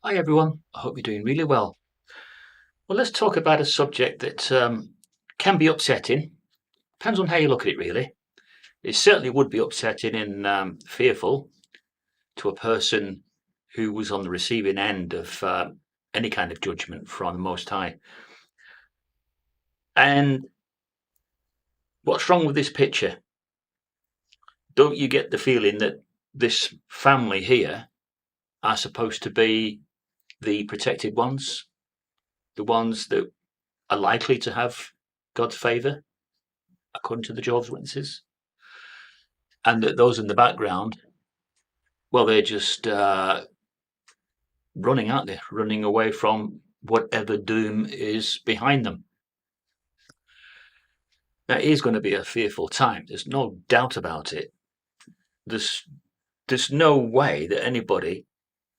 Hi everyone, I hope you're doing really well. Well, let's talk about a subject that can be upsetting. Depends on how you look at it, really. It certainly would be upsetting and fearful to a person who was on the receiving end of any kind of judgment from the Most High. And what's wrong with this picture? Don't you get the feeling that this family here are supposed to be the protected ones, the ones that are likely to have God's favour, according to the Jehovah's Witnesses? And that those in the background, well, they're just running, aren't they? Running away from whatever doom is behind them. That is going to be a fearful time. There's no doubt about it. There's no way that anybody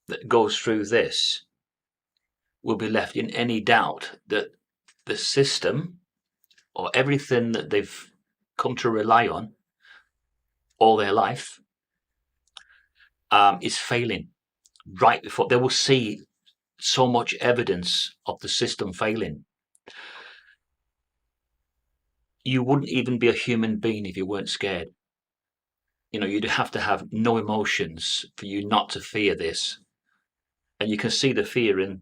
that goes through this will be left in any doubt that the system or everything that they've come to rely on all their life is failing. Right before they will see so much evidence of the system failing. You wouldn't even be a human being if you weren't scared. You'd have to have no emotions for you not to fear this. And you can see the fear in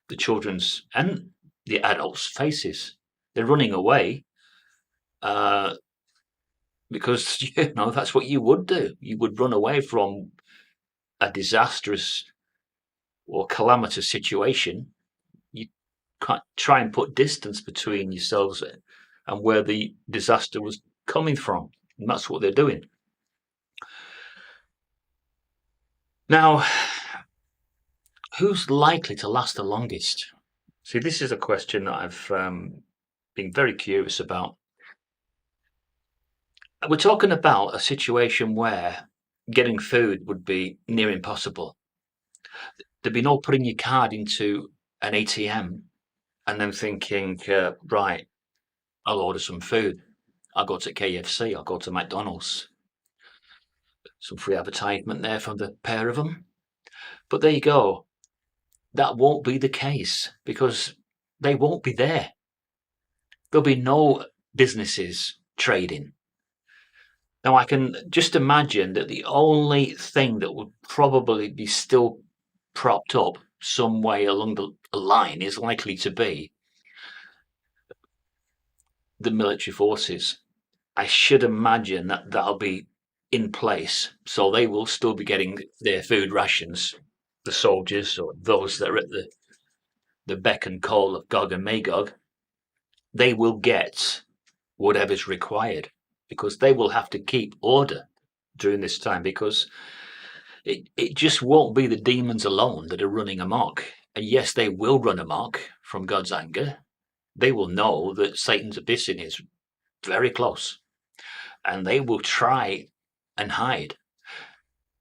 the children's and the adults' faces. They're running away because that's what you would do. You would run away from a disastrous or calamitous situation. You can't try and put distance between yourselves and where the disaster was coming from. And that's what they're doing. Now, who's likely to last the longest? See, this is a question that I've been very curious about. We're talking about a situation where getting food would be near impossible. There'd be no putting your card into an ATM and then thinking, right, I'll order some food. I'll go to KFC, I'll go to McDonald's. Some free advertisement there from the pair of them. But there you go. That won't be the case because they won't be there. There'll be no businesses trading. Now, I can just imagine that the only thing that would probably be still propped up some way along the line is likely to be the military forces. I should imagine that that'll be in place. So they will still be getting their food rations, the soldiers or those that are at the beck and call of Gog and Magog. They will get whatever's required because they will have to keep order during this time because it just won't be the demons alone that are running amok. And yes, they will run amok from God's anger. They will know that Satan's abyssing is very close and they will try and hide.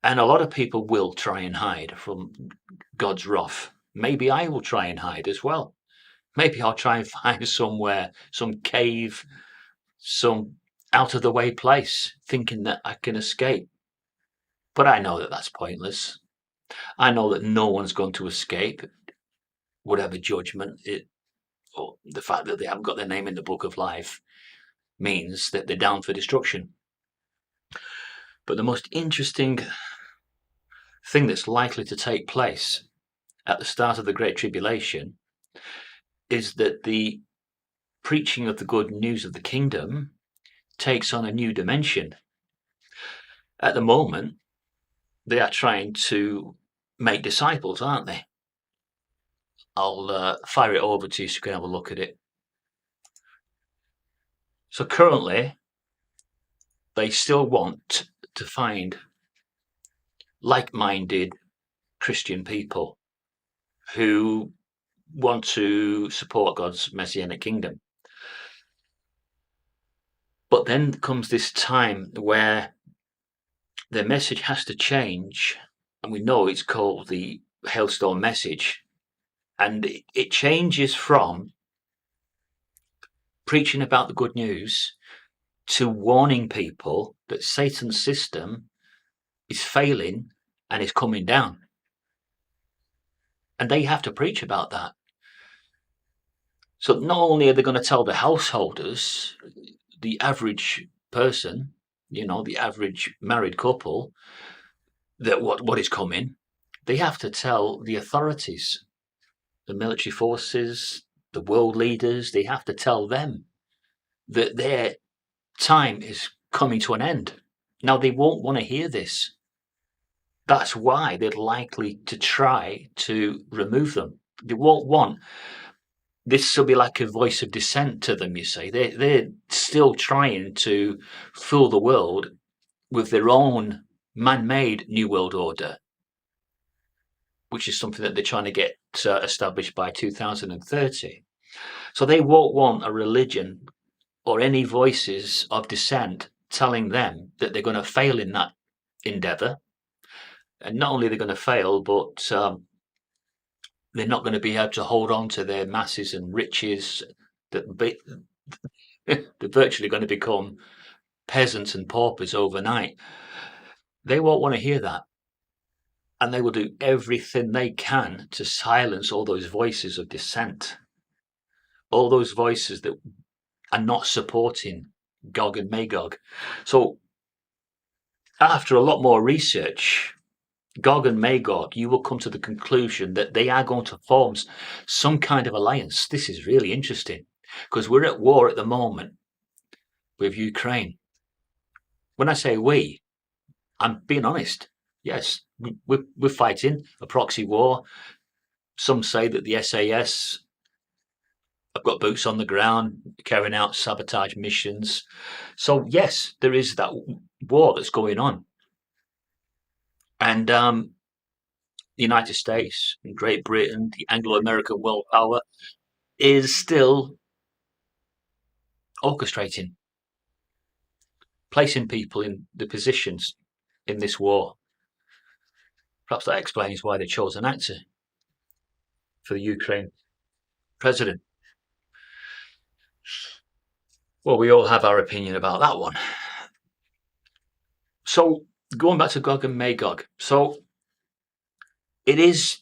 And a lot of people will try and hide from God's wrath. Maybe I will try and hide as well. Maybe I'll try and find somewhere, some cave, some out of the way place, thinking that I can escape. But I know that that's pointless. I know that no one's going to escape whatever judgment or the fact that they haven't got their name in the book of life means that they're down for destruction. But the most interesting thing that's likely to take place at the start of the Great Tribulation is that the preaching of the good news of the kingdom takes on a new dimension. At the moment, they are trying to make disciples, aren't they? I'll fire it over to you so you can have a look at it. So currently, they still want to find like-minded Christian people who want to support God's messianic kingdom. But then comes this time where their message has to change, and we know it's called the Hailstone message, and it changes from preaching about the good news to warning people that Satan's system is failing and is coming down. And they have to preach about that. So not only are they going to tell the householders, the average person, the average married couple, that what is coming, they have to tell the authorities, the military forces, the world leaders, they have to tell them that their time is coming to an end. Now, they won't want to hear this. That's why they're likely to try to remove them. They won't want this will be like a voice of dissent to them, you see. They're still trying to fool the world with their own man-made New World Order, which is something that they're trying to get established by 2030. So they won't want a religion or any voices of dissent telling them that they're going to fail in that endeavour. And not only are they going to fail, but they're not going to be able to hold on to their masses and riches. They're virtually going to become peasants and paupers overnight. They won't want to hear that. And they will do everything they can to silence all those voices of dissent, all those voices that are not supporting Gog and Magog. So after a lot more research, Gog and Magog, you will come to the conclusion that they are going to form some kind of alliance. This is really interesting because we're at war at the moment with Ukraine. When I say we, I'm being honest. Yes, we're fighting a proxy war. Some say that the SAS have got boots on the ground, carrying out sabotage missions. So yes, there is that war that's going on. And the United States and Great Britain, the Anglo-American world power, is still orchestrating, placing people in the positions in this war. Perhaps that explains why they chose an actor for the Ukraine president. Well, we all have our opinion about that one. So going back to Gog and Magog. So it is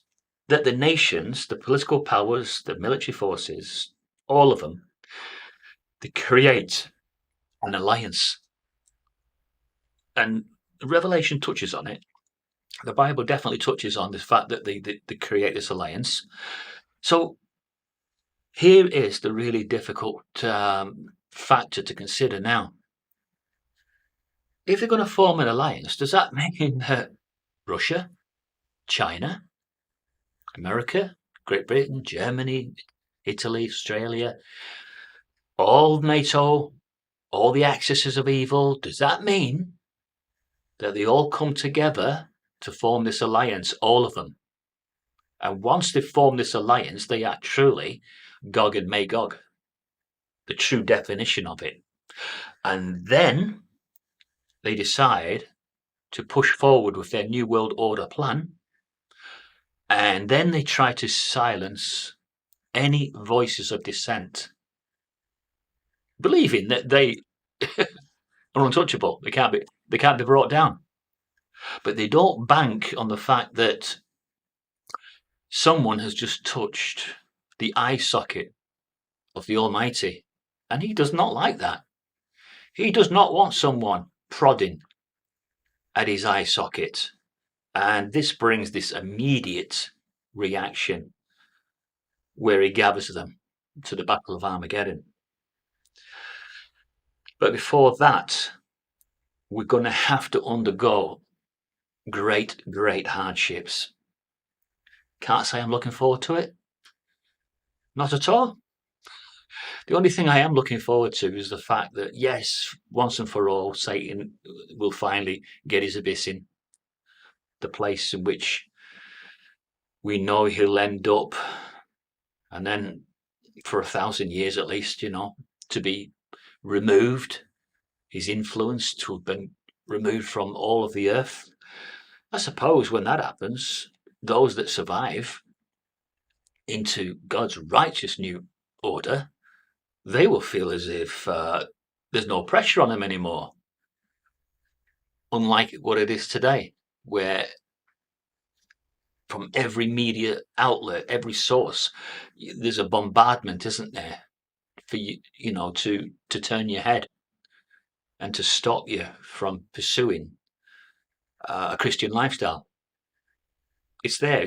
that the nations, the political powers, the military forces, all of them, they create an alliance. And Revelation touches on it. The Bible definitely touches on the fact that they create this alliance. So here is the really difficult factor to consider now. If they're going to form an alliance, does that mean that Russia, China, America, Great Britain, Germany, Italy, Australia, all NATO, all the axes of evil, does that mean that they all come together to form this alliance, all of them? And once they form this alliance, they are truly Gog and Magog, the true definition of it. And then they decide to push forward with their New World Order plan. And then they try to silence any voices of dissent, believing that they are untouchable. They can't be brought down. But they don't bank on the fact that someone has just touched the eye socket of the Almighty, and he does not like that. He does not want someone prodding at his eye socket. And this brings this immediate reaction where he gathers them to the Battle of Armageddon. But before that, we're going to have to undergo great, great hardships. Can't say I'm looking forward to it. Not at all. The only thing I am looking forward to is the fact that, yes, once and for all, Satan will finally get his abyss in, the place in which we know he'll end up, and then for 1,000 years at least, to be removed, his influence to have been removed from all of the earth. I suppose when that happens, those that survive into God's righteous new order, they will feel as if there's no pressure on them anymore. Unlike what it is today, where from every media outlet, every source. There's a bombardment, isn't there, for you, to turn your head and to stop you from pursuing a Christian lifestyle. It's there.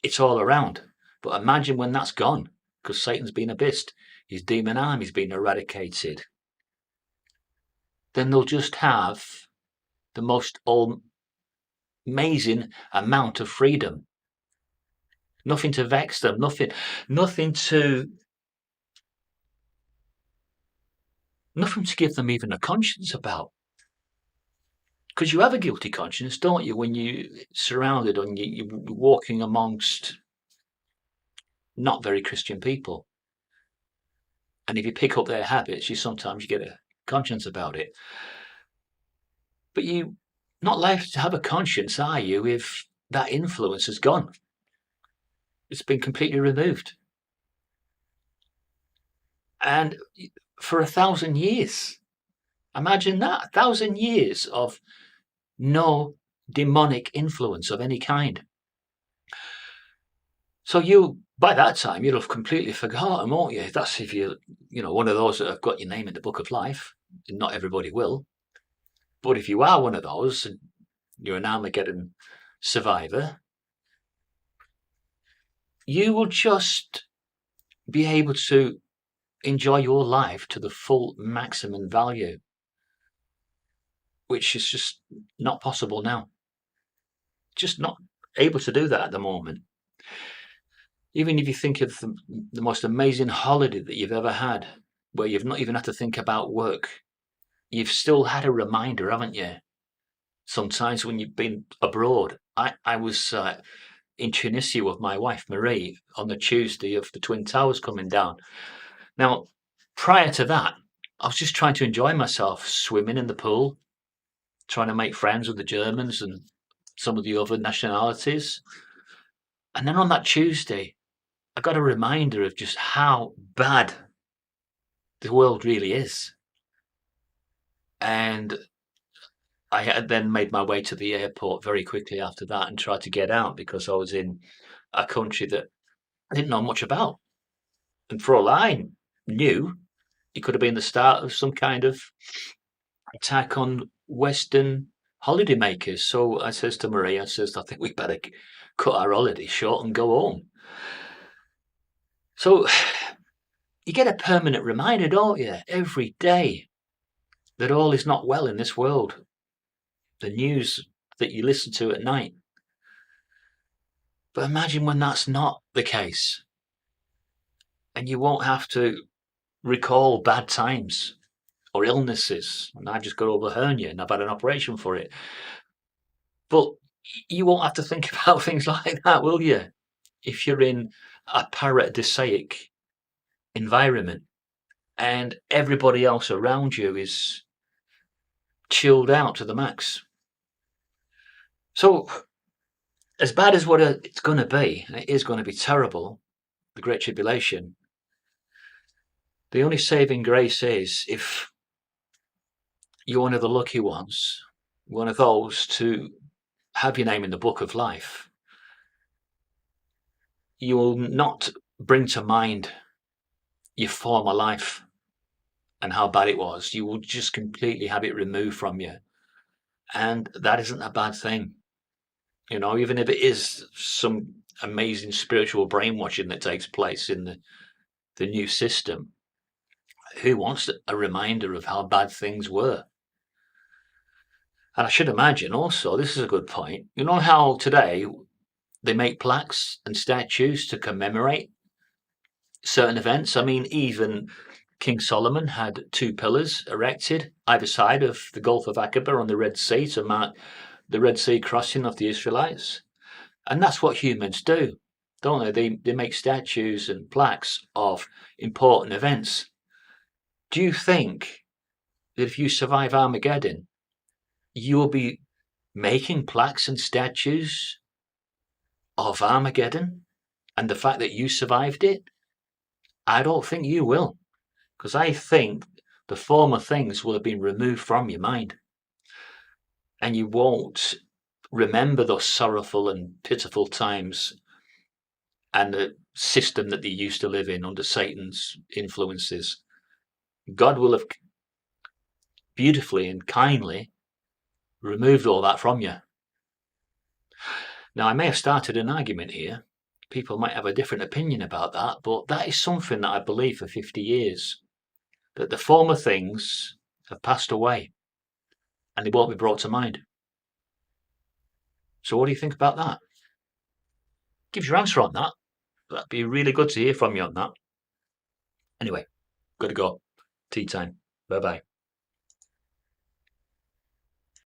It's all around. But imagine when that's gone, because Satan's been abysed, his demon army's been eradicated. Then they'll just have the most amazing amount of freedom. Nothing to vex them. Nothing to give them even a conscience about. Because you have a guilty conscience, don't you, when you're surrounded and you're walking amongst not very Christian people. And if you pick up their habits, sometimes you get a conscience about it. But you're not left to have a conscience, are you, if that influence has gone? It's been completely removed. And for 1,000 years, imagine that, 1,000 years of no demonic influence of any kind. So by that time, you'll have completely forgotten, won't you? That's if you're, one of those that have got your name in the book of life. And not everybody will. But if you are one of those, and you're an Armageddon survivor, you will just be able to enjoy your life to the full maximum value, which is just not possible now. Just not able to do that at the moment. Even if you think of the most amazing holiday that you've ever had, where you've not even had to think about work, you've still had a reminder, haven't you? Sometimes when you've been abroad. I was in Tunisia with my wife, Marie, on the Tuesday of the Twin Towers coming down. Now, prior to that, I was just trying to enjoy myself, swimming in the pool, trying to make friends with the Germans and some of the other nationalities. And then on that Tuesday, I got a reminder of just how bad the world really is. And I had then made my way to the airport very quickly after that and tried to get out because I was in a country that I didn't know much about. And for all I knew, it could have been the start of some kind of attack on Western holidaymakers. So I says to Marie, I think we better cut our holiday short and go home. So you get a permanent reminder, don't you, every day that all is not well in this world. The news that you listen to at night. But imagine when that's not the case. And you won't have to recall bad times or illnesses. And I just got over hernia and I've had an operation for it. But you won't have to think about things like that, will you? If you're in a paradisiac environment and everybody else around you is chilled out to the max. So, as bad as what it's going to be, and it is going to be terrible, the Great Tribulation, the only saving grace is if you're one of the lucky ones, one of those to have your name in the book of life, you will not bring to mind your former life and how bad it was. You will just completely have it removed from you. And that isn't a bad thing. Even if it is some amazing spiritual brainwashing that takes place in the new system, who wants a reminder of how bad things were? And I should imagine also, this is a good point, you know how today they make plaques and statues to commemorate certain events? I mean, even King Solomon had 2 pillars erected either side of the Gulf of Aqaba on the Red Sea to mark the Red Sea crossing of the Israelites. And that's what humans do, don't they? They make statues and plaques of important events. Do you think that if you survive Armageddon, you will be making plaques and statues of Armageddon and the fact that you survived it? I don't think you will, because I think the former things will have been removed from your mind and you won't remember those sorrowful and pitiful times and the system that they used to live in under Satan's influences, God will have beautifully and kindly removed all that from you. Now, I may have started an argument here. People might have a different opinion about that, but that is something that I believe for 50 years, that the former things have passed away and they won't be brought to mind. So what do you think about that? Give your answer on that. That'd be really good to hear from you on that. Anyway, gotta go. Tea time. Bye-bye.